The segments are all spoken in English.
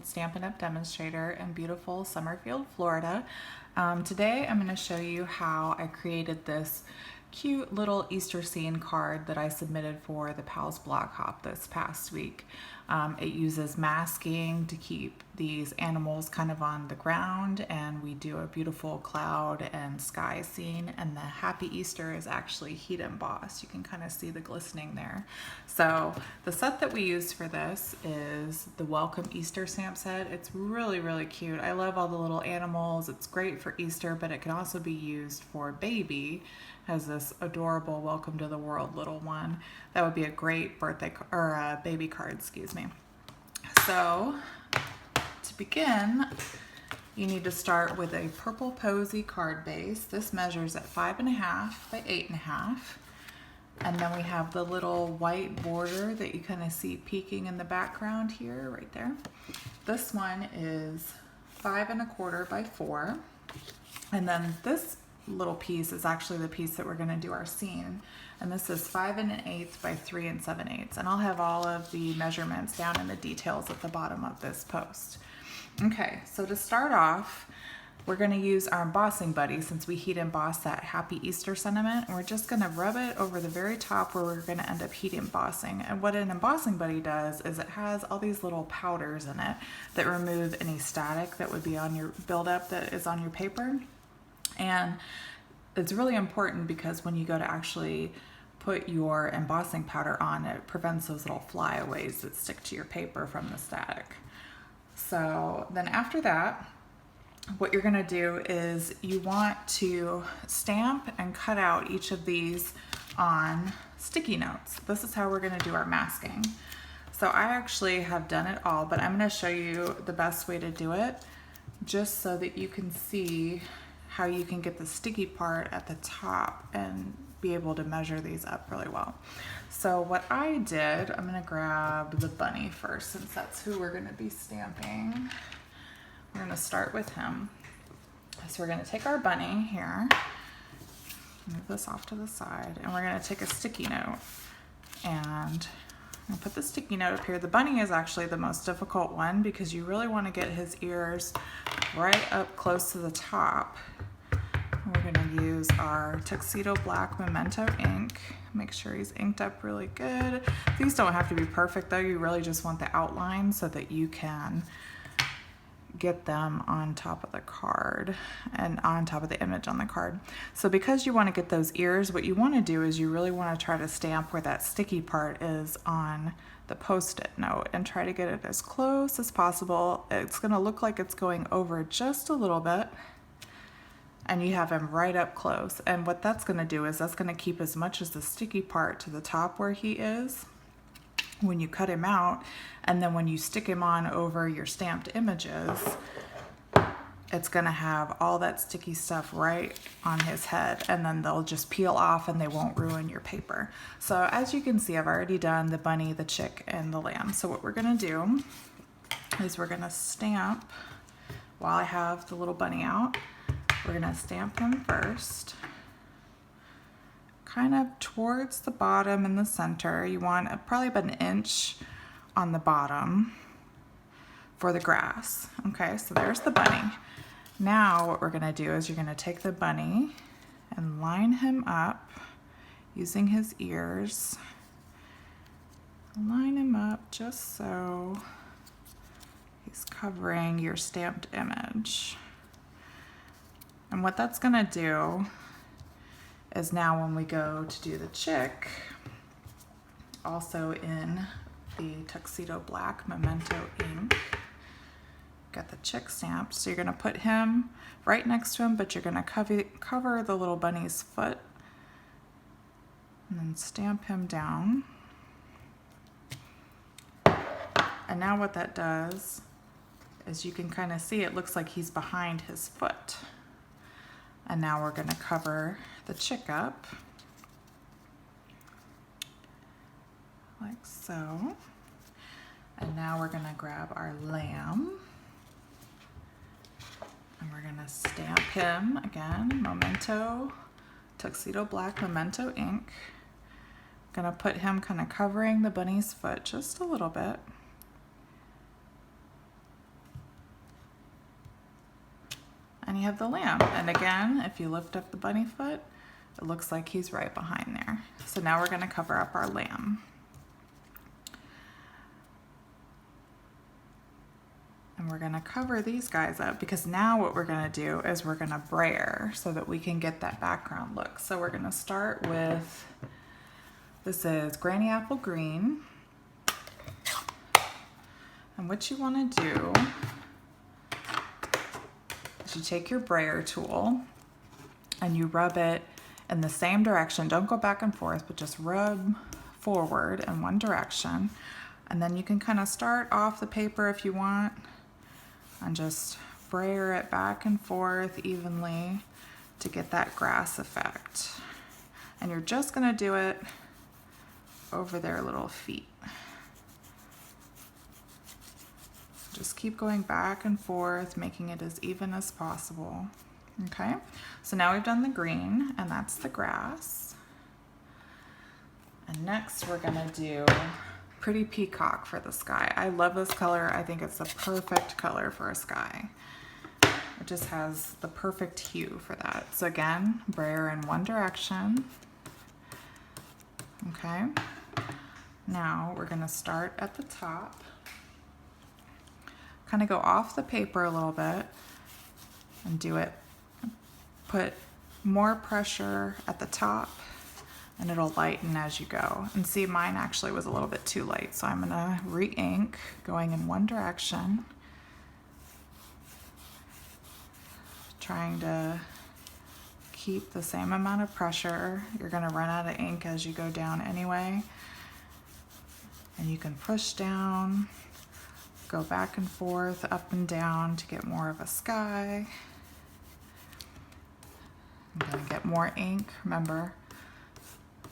Stampin' Up! Demonstrator in beautiful Summerfield, Florida. Today I'm going to show you how I created this cute little Easter scene card that I submitted for the Pals Block Hop this past week. It uses masking to keep these animals kind of on the ground, and we do a beautiful cloud and sky scene, and the Happy Easter is actually heat embossed. You can kind of see the glistening there. So the set that we used for this is the Welcome Easter stamp set. It's really, really cute. I love all the little animals. It's great for Easter, but it can also be used for baby. Has this adorable welcome to the world little one. That would be a great birthday or baby card, excuse me. So to begin, you need to start with a purple Posy card base. This measures at 5.5 by 8.5. And then we have the little white border that you kind of see peeking in the background here, right there. This one is 5.25 by 4. And then this little piece is actually the piece that we're going to do our scene, and this is 5 1/8 by 3 7/8, and I'll have all of the measurements down in the details at the bottom of this post. Okay, so to start off, we're going to use our embossing buddy since we heat emboss that Happy Easter sentiment, and we're just going to rub it over the very top where we're going to end up heat embossing. And what an embossing buddy does is it has all these little powders in it that remove any static that would be on your buildup that is on your paper. And it's really important because when you go to actually put your embossing powder on, it prevents those little flyaways that stick to your paper from the static. So then after that, what you're gonna do is you want to stamp and cut out each of these on sticky notes. This is how we're gonna do our masking. So I actually have done it all, but I'm gonna show you the best way to do it just so that you can see how you can get the sticky part at the top and be able to measure these up really well. So what I did, I'm gonna grab the bunny first since that's who we're gonna be stamping. We're gonna start with him. So we're gonna take our bunny here, move this off to the side, and we're gonna take a sticky note and I'm gonna put the sticky note up here. The bunny is actually the most difficult one because you really want to get his ears right up close to the top. And we're gonna use our Tuxedo Black Memento ink. Make sure he's inked up really good. These don't have to be perfect though. You really just want the outline so that you can get them on top of the card and on top of the image on the card. So because you want to get those ears, what you want to do is you really want to try to stamp where that sticky part is on the post-it note and try to get it as close as possible. It's going to look like it's going over just a little bit, and you have him right up close. And what that's going to do is that's going to keep as much as the sticky part to the top where he is when you cut him out, and then when you stick him on over your stamped images, it's gonna have all that sticky stuff right on his head, and then they'll just peel off and they won't ruin your paper. So as you can see, I've already done the bunny, the chick, and the lamb. So what we're gonna do is we're gonna stamp, while I have the little bunny out, we're gonna stamp him first, kind of towards the bottom in the center. You want probably about 1 inch on the bottom for the grass. Okay, so there's the bunny. Now what we're gonna do is you're gonna take the bunny and line him up using his ears. Line him up just so he's covering your stamped image. And what that's gonna do is now when we go to do the chick, also in the Tuxedo Black Memento ink, got the chick stamped. So you're gonna put him right next to him, but you're gonna cover the little bunny's foot and then stamp him down. And now what that does is you can kind of see it looks like he's behind his foot. And now we're gonna cover the chick up, like so. And now we're gonna grab our lamb and we're gonna stamp him again, Memento, Tuxedo Black Memento ink. Gonna put him kind of covering the bunny's foot just a little bit. And you have the lamb. And again, if you lift up the bunny foot, it looks like he's right behind there. So now we're going to cover up our lamb. And we're going to cover these guys up because now what we're going to do is we're going to brayer so that we can get that background look. So we're going to start with, this is Granny Apple Green. And what you want to do is you take your brayer tool and you rub it in the same direction. Don't go back and forth, but just rub forward in one direction. And then you can kind of start off the paper if you want and just brayer it back and forth evenly to get that grass effect. And you're just gonna do it over their little feet. Just keep going back and forth, making it as even as possible. Okay, so now we've done the green, and that's the grass. And next we're gonna do Pretty Peacock for the sky. I love this color. I think it's the perfect color for a sky. It just has the perfect hue for that. So again, brayer in one direction. Okay, now we're gonna start at the top. Kind of go off the paper a little bit and do it. Put more pressure at the top and it'll lighten as you go. And see, mine actually was a little bit too light, so I'm gonna re-ink going in one direction, trying to keep the same amount of pressure. You're gonna run out of ink as you go down anyway. And you can push down, go back and forth, up and down to get more of a sky. I'm gonna get more ink, remember,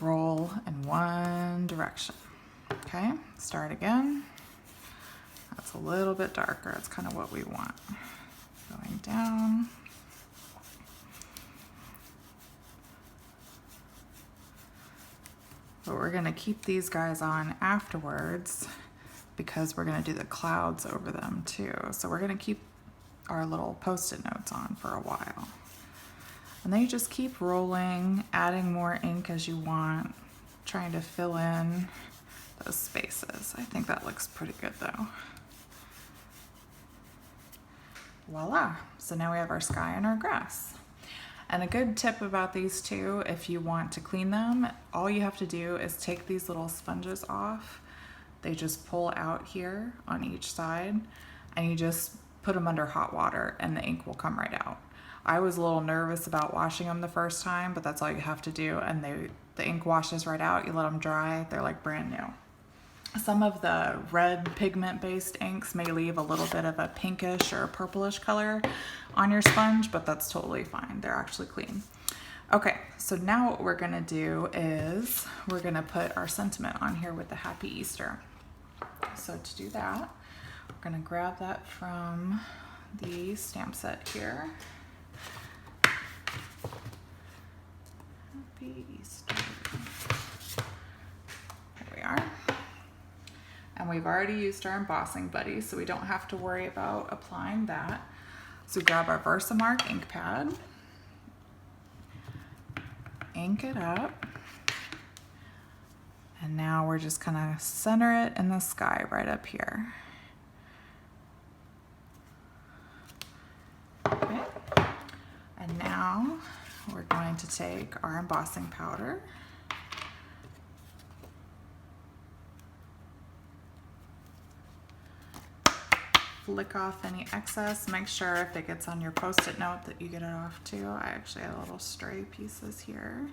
roll in one direction. Okay, start again. That's a little bit darker, that's kind of what we want. Going down. But we're gonna keep these guys on afterwards because we're gonna do the clouds over them too. So we're gonna keep our little Post-it notes on for a while. And then you just keep rolling, adding more ink as you want, trying to fill in those spaces. I think that looks pretty good though. Voila, so now we have our sky and our grass. And a good tip about these two, if you want to clean them, all you have to do is take these little sponges off. They just pull out here on each side and you just put them under hot water and the ink will come right out. I was a little nervous about washing them the first time, but that's all you have to do, and the ink washes right out. You let them dry, they're like brand new. Some of the red pigment-based inks may leave a little bit of a pinkish or purplish color on your sponge, but that's totally fine. They're actually clean. Okay, so now what we're gonna do is we're gonna put our sentiment on here with the Happy Easter. So to do that, we're gonna grab that from the stamp set here. Happy Easter. There we are. And we've already used our embossing buddy, so we don't have to worry about applying that. So grab our Versamark ink pad, ink it up, and now we're just gonna center it in the sky right up here. Okay. And now we're going to take our embossing powder, flick off any excess. Make sure if it gets on your Post-it note that you get it off too. I actually have little stray pieces here.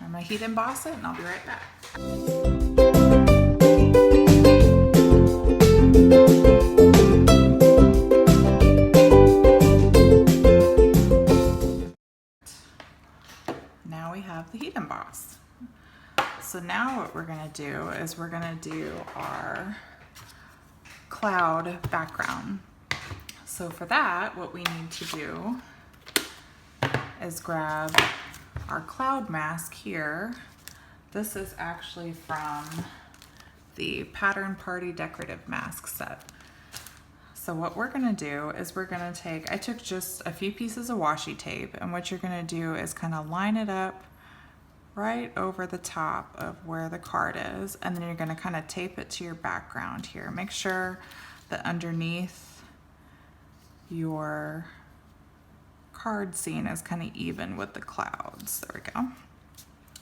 I'm gonna heat emboss it and I'll be right back. Now we have the heat emboss. So now what we're gonna do is we're gonna do our cloud background. So for that, what we need to do is grab our cloud mask here. This is actually from the Pattern Party Decorative Mask set. So what we're gonna do is we're gonna take, I took just a few pieces of washi tape, and what you're gonna do is kind of line it up right over the top of where the card is, and then you're gonna kind of tape it to your background here. Make sure that underneath your card scene is kind of even with the clouds. There we go.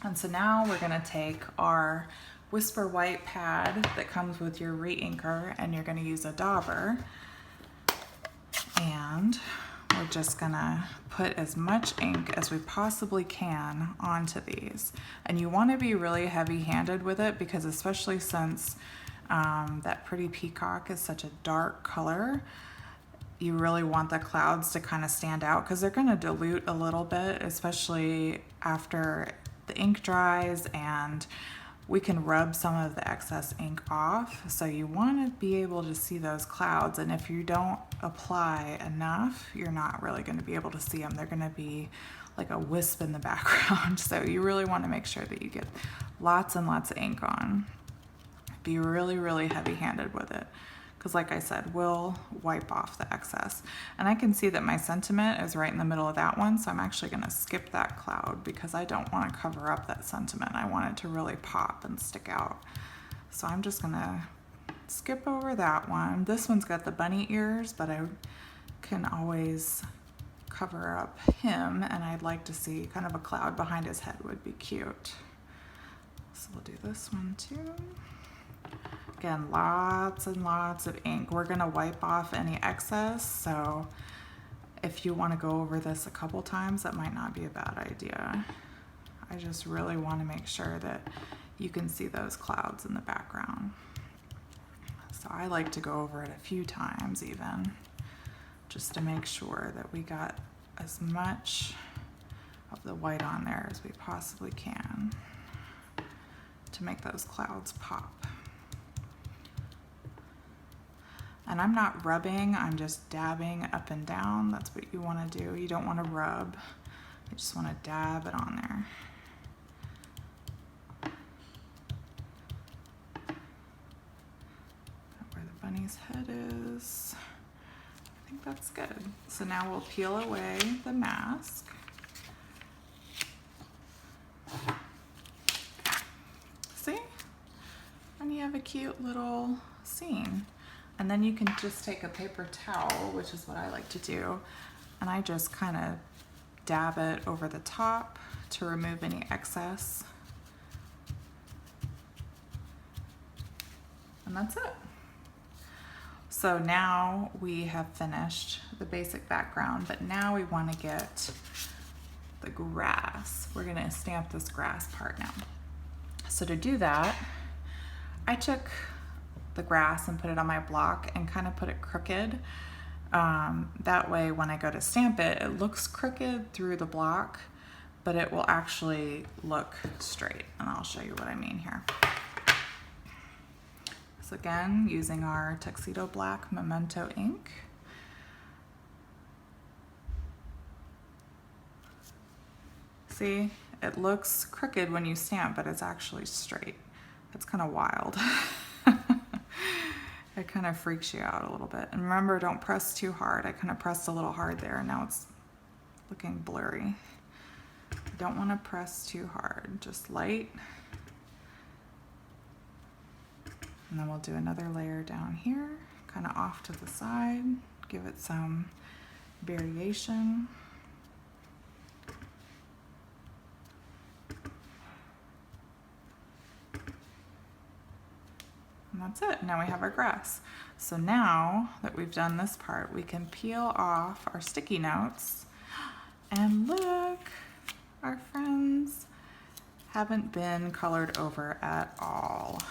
And so now we're gonna take our Whisper White pad that comes with your re-inker, and you're gonna use a dauber, and we're just gonna put as much ink as we possibly can onto these. And you wanna be really heavy-handed with it, because especially since that pretty peacock is such a dark color, you really want the clouds to kind of stand out, because they're gonna dilute a little bit, especially after the ink dries, and we can rub some of the excess ink off. So you want to be able to see those clouds, and if you don't apply enough, you're not really going to be able to see them. They're going to be like a wisp in the background. So you really want to make sure that you get lots and lots of ink on. Be really, really heavy-handed with it, because like I said, we'll wipe off the excess. And I can see that my sentiment is right in the middle of that one, so I'm actually gonna skip that cloud, because I don't wanna cover up that sentiment. I want it to really pop and stick out. So I'm just gonna skip over that one. This one's got the bunny ears, but I can always cover up him, and I'd like to see kind of a cloud behind his head would be cute. So we'll do this one too. Again, lots and lots of ink. We're gonna wipe off any excess, so if you wanna go over this a couple times, that might not be a bad idea. I just really wanna make sure that you can see those clouds in the background. So I like to go over it a few times even, just to make sure that we got as much of the white on there as we possibly can to make those clouds pop. And I'm not rubbing, I'm just dabbing up and down. That's what you want to do. You don't want to rub, you just want to dab it on there. Where the bunny's head is. I think that's good. So now we'll peel away the mask. See? And you have a cute little scene. And then you can just take a paper towel, which is what I like to do, and I just kind of dab it over the top to remove any excess. And that's it. So now we have finished the basic background, but now we want to get the grass. We're going to stamp this grass part now. So to do that, I took the grass and put it on my block and kind of put it crooked. That way when I go to stamp it, it looks crooked through the block, but it will actually look straight. And I'll show you what I mean here. So again, using our Tuxedo Black Memento ink. See, it looks crooked when you stamp, but it's actually straight. It's kind of wild. It kind of freaks you out a little bit. And remember, don't press too hard. I kind of pressed a little hard there, and now it's looking blurry. You don't want to press too hard, just light. And then we'll do another layer down here, kind of off to the side, give it some variation. And that's it. Now we have our grass. So now that we've done this part, we can peel off our sticky notes, and look, our friends haven't been colored over at all.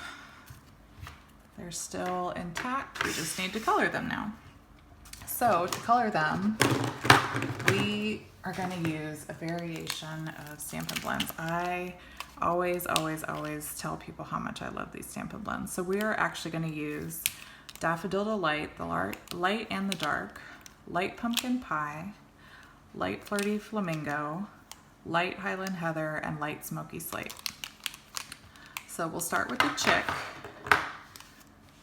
They're still intact. We just need to color them now. So to color them, we are going to use a variation of Stampin' Blends. I always tell people how much I love these Stampin' Blends. So we are actually going to use Daffodil Delight, the light and the dark, Light Pumpkin Pie, Light Flirty Flamingo, Light Highland Heather, and Light Smoky Slate. So we'll start with the chick.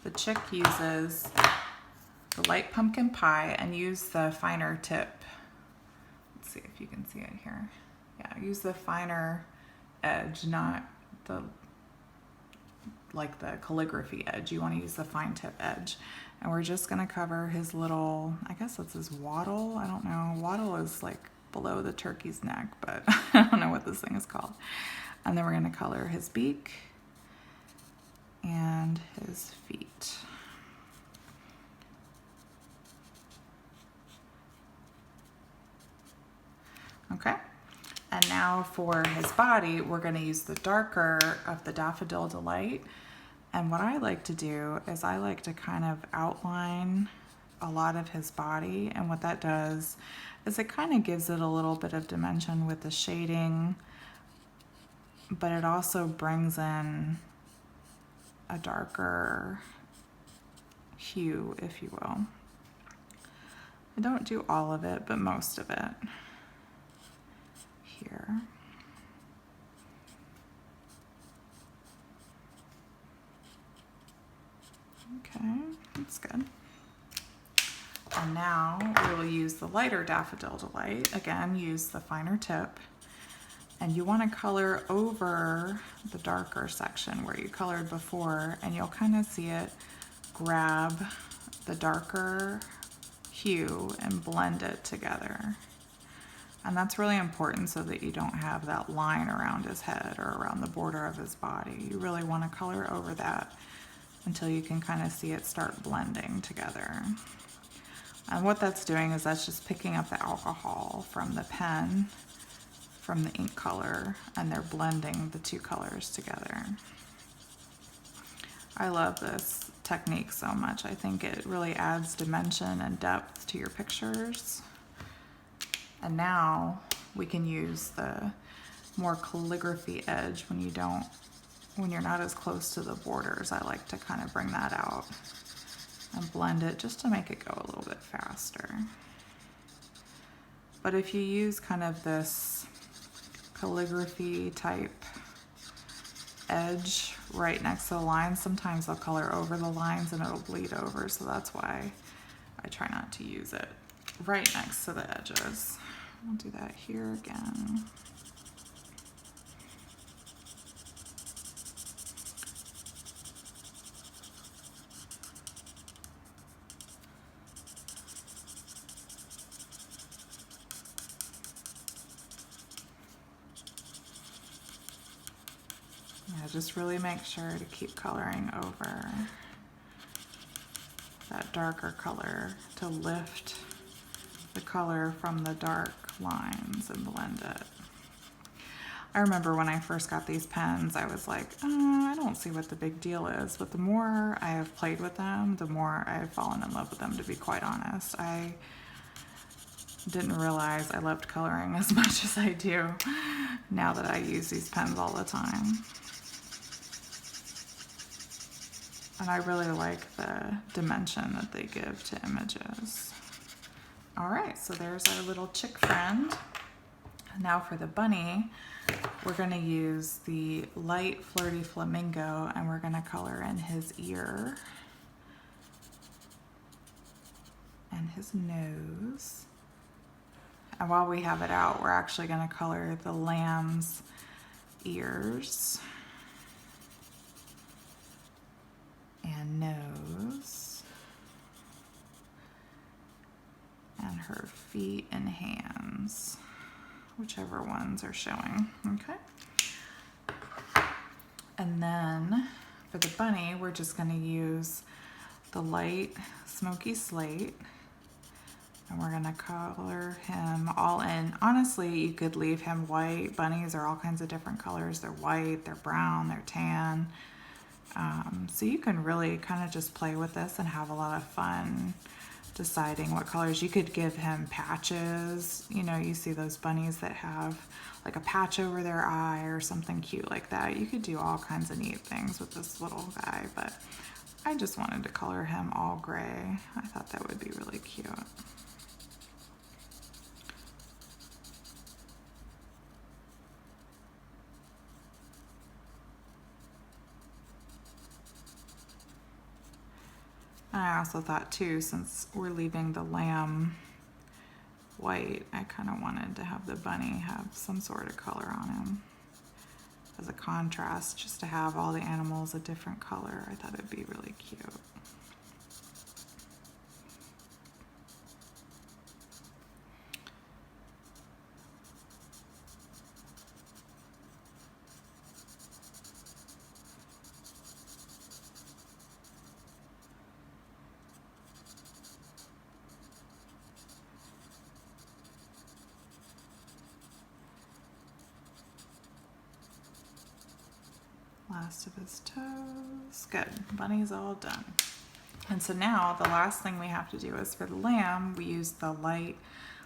The chick uses the light pumpkin pie and use the finer tip. Let's see if you can see it here. Yeah, use the finer edge, not the like the calligraphy edge. You want to use the fine tip edge. And we're just going to cover his little, I guess that's his wattle. I don't know. Wattle is like below the turkey's neck, but I don't know what this thing is called. And then we're going to color his beak and his feet. Okay. And now for his body, we're going to use the darker of the Daffodil Delight. And what I like to do is I like to kind of outline a lot of his body. And what that does is it kind of gives it a little bit of dimension with the shading, but it also brings in a darker hue, if you will. I don't do all of it, but most of it here. Okay, that's good. And now we will use the lighter Daffodil Delight. Again, use the finer tip. And you want to color over the darker section where you colored before, and you'll kind of see it grab the darker hue and blend it together. And that's really important so that you don't have that line around his head or around the border of his body. You really want to color over that until you can kind of see it start blending together. And what that's doing is that's just picking up the alcohol from the pen, from the ink color, and they're blending the two colors together. I love this technique so much. I think it really adds dimension and depth to your pictures. And now we can use the more calligraphy edge when you're not as close to the borders. I like to kind of bring that out and blend it just to make it go a little bit faster. But if you use kind of this calligraphy type edge right next to the lines, sometimes I'll color over the lines and it'll bleed over, so that's why I try not to use it right next to the edges. I'll do that here again. Yeah, just really make sure to keep coloring over that darker color to lift the color from the dark lines and blend it. I remember when I first got these pens, I was like, I don't see what the big deal is. But the more I have played with them, the more I have fallen in love with them, to be quite honest. I didn't realize I loved coloring as much as I do now that I use these pens all the time. And I really like the dimension that they give to images. All right, so there's our little chick friend. Now for the bunny, we're gonna use the light flirty flamingo and we're gonna color in his ear and his nose. And while we have it out, we're actually gonna color the lamb's ears and nose and her feet and hands, whichever ones are showing, okay? And then for the bunny, we're just gonna use the light smoky slate and we're gonna color him all in. Honestly, you could leave him white. Bunnies are all kinds of different colors. They're white, they're brown, they're tan. So you can really kind of just play with this and have a lot of fun deciding what colors. You could give him patches. You know, you see those bunnies that have like a patch over their eye or something cute like that. You could do all kinds of neat things with this little guy, but I just wanted to color him all gray. I thought that would be really cute. And I also thought too, since we're leaving the lamb white, I kind of wanted to have the bunny have some sort of color on him as a contrast, just to have all the animals a different color. I thought it'd be really cute. Last of his toes. Good. Bunny's all done. And so now the last thing we have to do is for the lamb, we use the light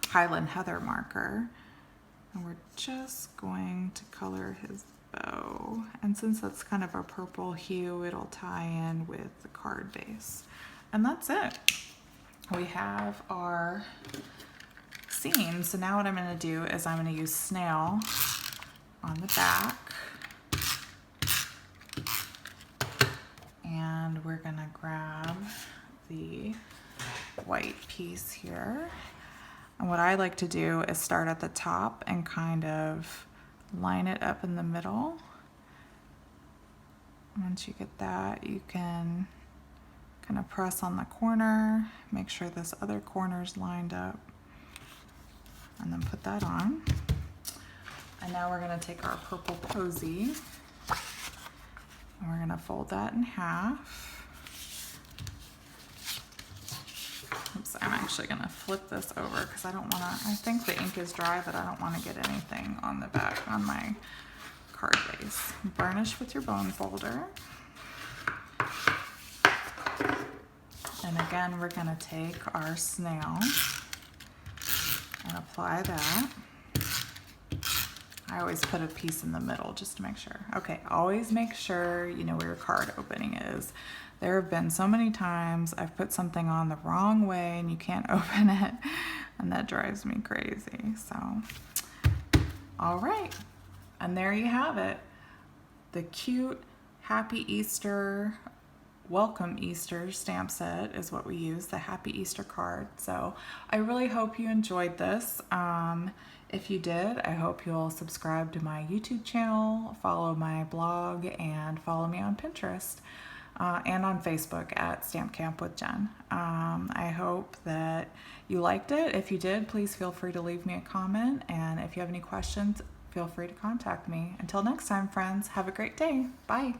Highland Heather marker. And we're just going to color his bow. And since that's kind of a purple hue, it'll tie in with the card base. And that's it. We have our scene. So now what I'm going to do is I'm going to use snail on the back. And we're gonna grab the white piece here. And what I like to do is start at the top and kind of line it up in the middle. Once you get that, you can kind of press on the corner, make sure this other corner's lined up, and then put that on. And now we're gonna take our purple Posy, and we're gonna fold that in half. Oops, I'm actually gonna flip this over because I don't wanna, I think the ink is dry, but I don't wanna get anything on the back, on my card base. Burnish with your bone folder. And again, we're gonna take our snail and apply that. I always put a piece in the middle just to make sure. Okay, always make sure you know where your card opening is. There have been so many times I've put something on the wrong way and you can't open it, and that drives me crazy. So, all right, and there you have it. The cute Happy Easter, Welcome Easter stamp set is what we use, the Happy Easter card. So I really hope you enjoyed this. If you did, I hope you'll subscribe to my YouTube channel, follow my blog, and follow me on Pinterest and on Facebook at Stamp Camp with Jen. I hope that you liked it. If you did, please feel free to leave me a comment. And if you have any questions, feel free to contact me. Until next time, friends, have a great day. Bye.